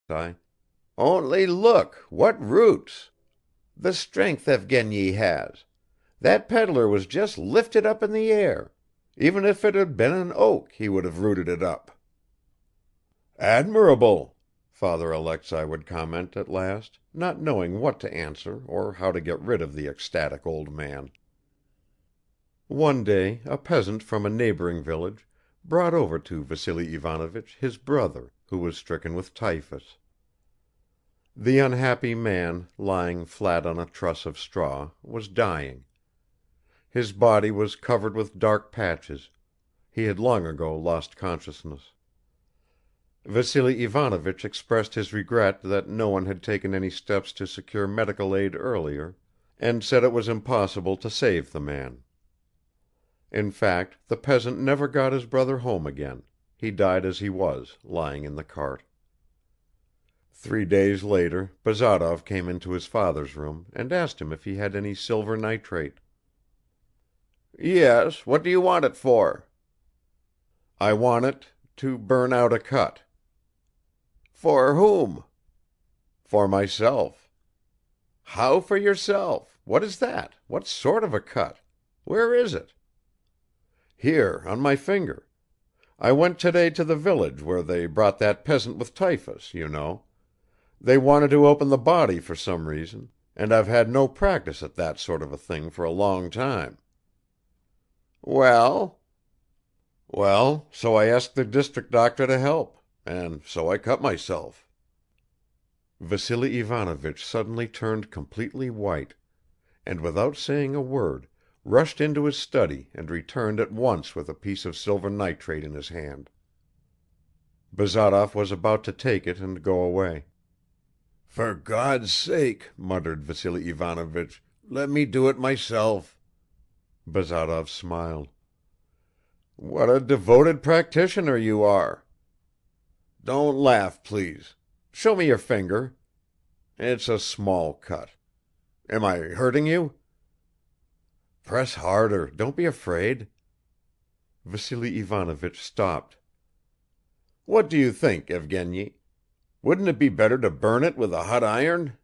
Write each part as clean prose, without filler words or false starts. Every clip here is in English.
Alexei. "Only look, what roots! The strength Evgeny has! That peddler was just lifted up in the air; even if it had been an oak, he would have rooted it up." "Admirable," Father Alexei would comment at last, not knowing what to answer or how to get rid of the ecstatic old man. One day a peasant from a neighboring village brought over to Vassily Ivanovich his brother, who was stricken with typhus. The unhappy man, lying flat on a truss of straw, was dying. His body was covered with dark patches; he had long ago lost consciousness. Vassily Ivanovich expressed his regret that no one had taken any steps to secure medical aid earlier, and said it was impossible to save the man. In fact, the peasant never got his brother home again; he died as he was, lying in the cart. 3 days later Bazarov came into his father's room and asked him if he had any silver nitrate. "Yes, what do you want it for?" "I want it to burn out a cut." "For whom?" "For myself." "How for yourself? What is that? What sort of a cut? Where is it?" "Here, on my finger. I went today to the village where they brought that peasant with typhus, you know. They wanted to open the body for some reason, and I've had no practice at that sort of a thing for a long time." "Well?" "Well, so I asked the district doctor to help, and so I cut myself." Vassily Ivanovich suddenly turned completely white, and without saying a word rushed into his study and returned at once with a piece of silver nitrate in his hand. Bazarov was about to take it and go away. "For God's sake," muttered Vassily Ivanovich, "let me do it myself." Bazarov smiled. "What a devoted practitioner you are!" "Don't laugh, please. Show me your finger. It's a small cut. Am I hurting you?" "Press harder, don't be afraid." Vassily Ivanovich stopped. "What do you think, Evgeny? Wouldn't it be better to burn it with a hot iron?"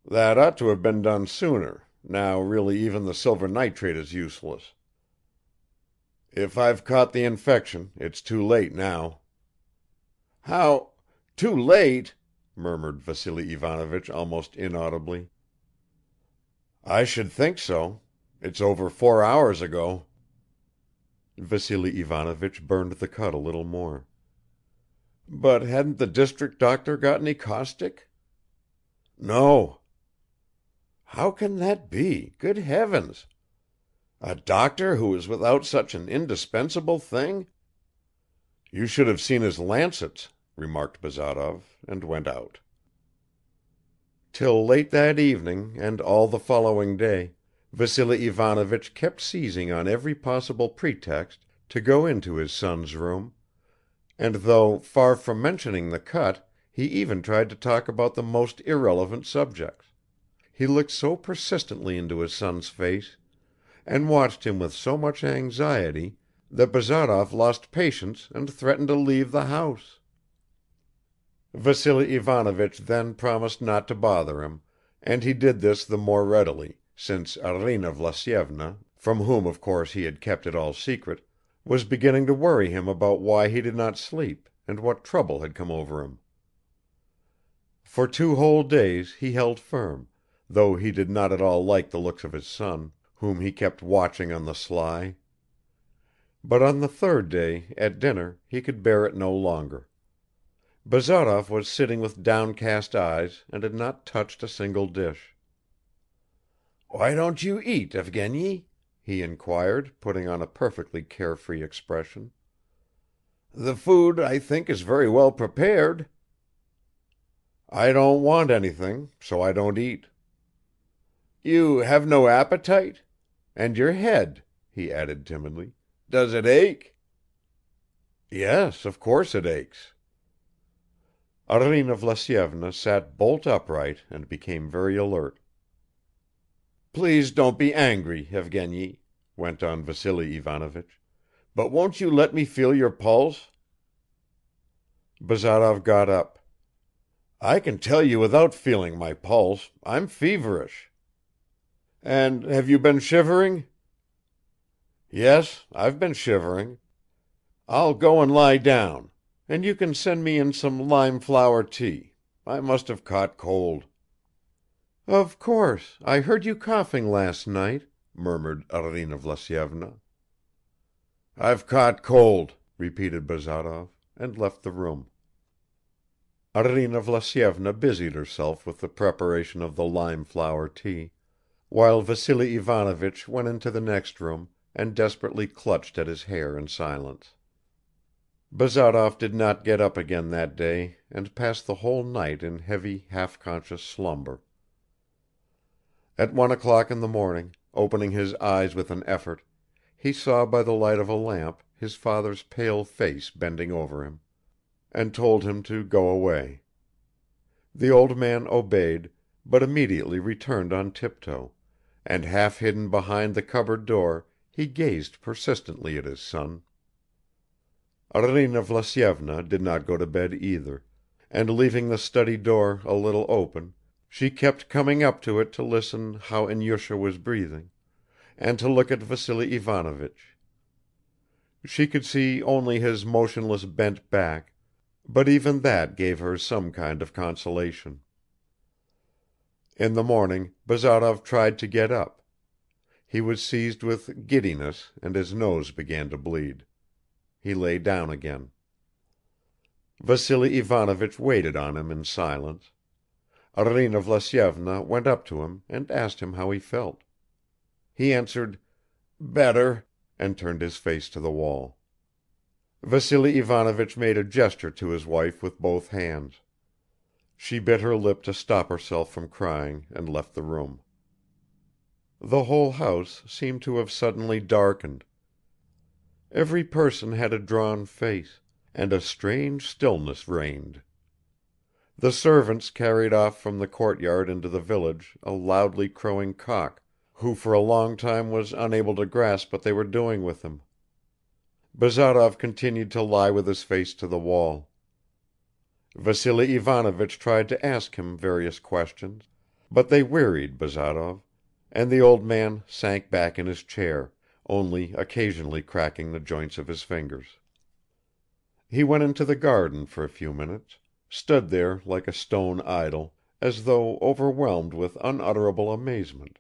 "That ought to have been done sooner; now really even the silver nitrate is useless." "If I've caught the infection, it's too late now." "How? Too late?" murmured Vassily Ivanovich almost inaudibly. "I should think so. It's over 4 hours ago." Vassily Ivanovich burned the cut a little more. "But hadn't the district doctor got any caustic?" "No." "How can that be? Good heavens! A doctor who is without such an indispensable thing?" "You should have seen his lancets," remarked Bazarov, and went out. Till late that evening and all the following day, Vassily Ivanovich kept seizing on every possible pretext to go into his son's room, and though far from mentioning the cut, he even tried to talk about the most irrelevant subjects, he looked so persistently into his son's face, and watched him with so much anxiety, that Bazarov lost patience and threatened to leave the house. Vassily Ivanovich then promised not to bother him, and he did this the more readily, since Arina Vlasyevna, from whom of course he had kept it all secret, was beginning to worry him about why he did not sleep and what trouble had come over him. For 2 whole days he held firm, though he did not at all like the looks of his son, whom he kept watching on the sly. But on the 3rd day, at dinner, he could bear it no longer. Bazarov was sitting with downcast eyes and had not touched a single dish. "Why don't you eat, Evgeny?" he inquired, putting on a perfectly carefree expression. "The food, I think, is very well prepared." "I don't want anything, so I don't eat." "You have no appetite? And your head," he added timidly, "does it ache?" "Yes, of course it aches." Arina Vlasyevna sat bolt upright and became very alert. "Please don't be angry, Evgeny," went on Vassily Ivanovich, "but won't you let me feel your pulse?" Bazarov got up. I can tell you without feeling my pulse, I'm feverish." "And have you been shivering?" "Yes, I've been shivering. I'll go and lie down. And you can send me in some lime flower tea. I must have caught cold." "Of course, I heard you coughing last night," murmured Arina Vlasyevna. "I've caught cold," repeated Bazarov, and left the room. Arina Vlasyevna busied herself with the preparation of the lime flower tea, while Vassily Ivanovich went into the next room and desperately clutched at his hair in silence. Bazarov did not get up again that day and passed the whole night in heavy half-conscious slumber. At 1 o'clock in the morning, opening his eyes with an effort, he saw by the light of a lamp his father's pale face bending over him, and told him to go away. The old man obeyed, but immediately returned on tiptoe, and half hidden behind the cupboard door he gazed persistently at his son. Arina Vlasyevna did not go to bed either, and leaving the study door a little open, she kept coming up to it to listen how Enyusha was breathing, and to look at Vassily Ivanovich. She could see only his motionless bent back, but even that gave her some kind of consolation. In the morning Bazarov tried to get up. He was seized with giddiness and his nose began to bleed. He lay down again. Vassily Ivanovich waited on him in silence. Arina Vlasyevna went up to him and asked him how he felt. He answered, "Better," and turned his face to the wall. Vassily Ivanovich made a gesture to his wife with both hands. She bit her lip to stop herself from crying and left the room. The whole house seemed to have suddenly darkened. Every person had a drawn face, and a strange stillness reigned. The servants carried off from the courtyard into the village a loudly crowing cock, who for a long time was unable to grasp what they were doing with him. Bazarov continued to lie with his face to the wall. Vassily Ivanovich tried to ask him various questions, but they wearied Bazarov, and the old man sank back in his chair, only occasionally cracking the joints of his fingers. He went into the garden for a few minutes, stood there like a stone idol, as though overwhelmed with unutterable amazement.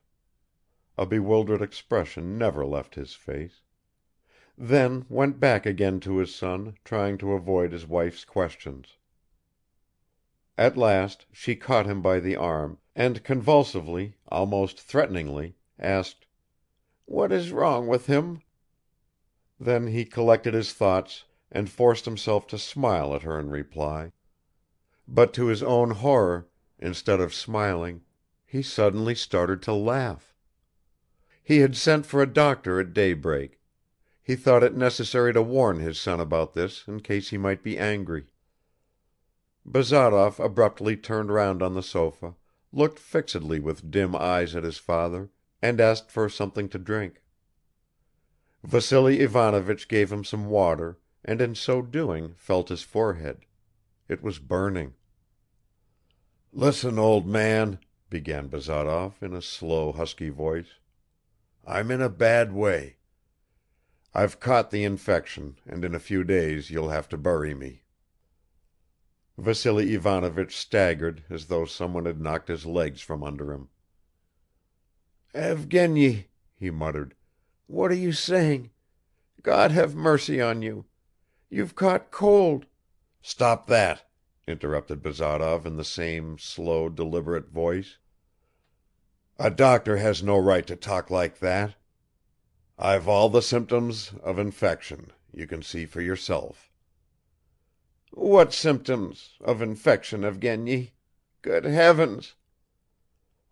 A bewildered expression never left his face; then went back again to his son, trying to avoid his wife's questions. At last she caught him by the arm and convulsively, almost threateningly, asked, "What is wrong with him?" Then he collected his thoughts and forced himself to smile at her in reply, but to his own horror, instead of smiling, he suddenly started to laugh. He had sent for a doctor at daybreak; he thought it necessary to warn his son about this in case he might be angry. Bazarov abruptly turned round on the sofa, looked fixedly with dim eyes at his father, and asked for something to drink. Vassily Ivanovich gave him some water and in so doing felt his forehead. It was burning. "Listen, old man," began Bazarov in a slow husky voice. "I'm in a bad way. I've caught the infection and in a few days you'll have to bury me." Vassily Ivanovich staggered as though someone had knocked his legs from under him. "Evgeny," he muttered, "what are you saying? God have mercy on you! You've caught cold." "Stop that," interrupted Bazarov in the same slow, deliberate voice. "A doctor has no right to talk like that. I've all the symptoms of infection, you can see for yourself." "What symptoms of infection, Evgeny? Good heavens!"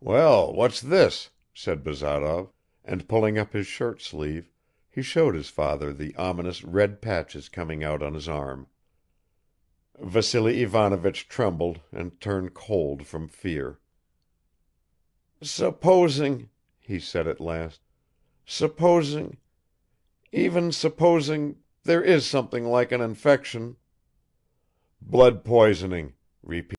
"Well, what's this?" said Bazarov, and pulling up his shirt sleeve, he showed his father the ominous red patches coming out on his arm. Vassily Ivanovich trembled and turned cold from fear. "Supposing," he said at last, "supposing, even supposing, there is something like an infection." "Blood poisoning," repeated